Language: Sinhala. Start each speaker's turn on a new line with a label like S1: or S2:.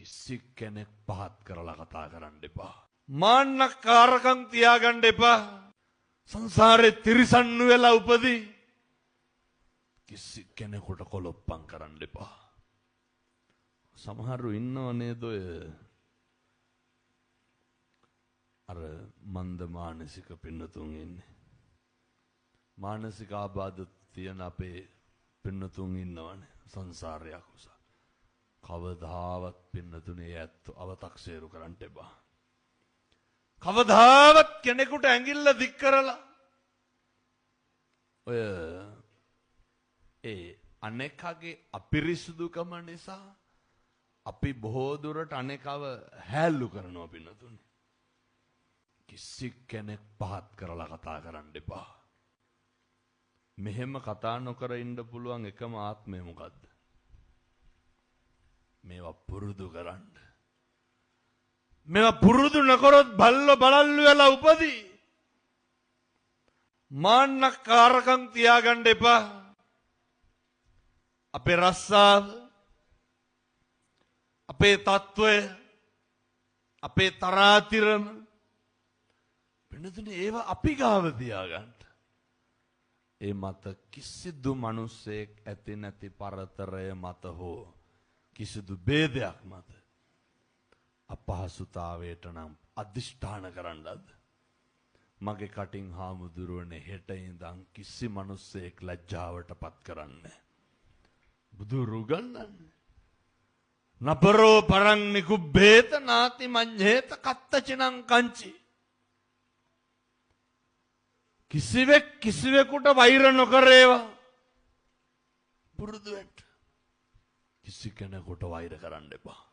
S1: කිසි කෙනෙක් පහත් කරලා කතා කරන්න එපා. මාන්නකාරකම් තියාගන්න එපා. සංසාරේ තිරිසන්නු වෙලා උපදී. කිසි කෙනෙකුට කොලොප්පම් කරන්න එපා. සමහරු ඉන්නව නේද ඔය අර මන්ද මානසික පින්නතුන් ඉන්නේ. මානසික ආබාධ තියෙන අපේ පින්නතුන් ඉන්නවනේ සංසාරයක් උස. කවදාවත් පින්නතුනේ ඇත්ත අව탁සේරු කරන්න එපා. කවදාවත් කෙනෙකුට ඇඟිල්ල දික් කරලා ඔය අනෙකගේ අපිරිසුදුකම නිසා අපි බොහෝ දුරට අනෙකව හැල්ලු කරනවා පින්නතුනේ. කිසි කෙනෙක් පහත් කරලා කතා කරන්න එපා. මෙහෙම කතා නොකර ඉන්න පුළුවන් එකම ආත්මය මොකද්ද? මේවා පුරුදු කරන්න. මේවා පුරුදු නොකරොත් බල්ලෝ බලල්ලු වෙලා උපදී. මාන්නකාරකම් තියාගන්න එපා. අපේ රස්සාව, අපේ තත්වය, අපේ තරාතිරම වෙනතුනේ ඒවා අපි ගාව තියාගන්න. ඒ මත කිසිදු මිනිසෙක් ඇති නැති පරතරය මත හෝ කිසිදු ભેදයක් මත අපහසුතාවයට නම් අදිෂ්ඨාන කරන්නද? මගේ කටින් හාමුදුරුවනේ හෙට ඉඳන් කිසි මිනිසෙක් ලැජ්ජාවට පත් කරන්නේ බුදුරු ගන්නන්නේ. නපරෝ පරං නිකුබ්බේත නාති මඤ්ඤේත කත්තචිනං කංචි. කිසිවෙක් කිසිවෙකුට වෛර නොකරේවා. පුරුදු වෙන්න. කිසි කෙනෙකුට වෛර කරන්න එපා.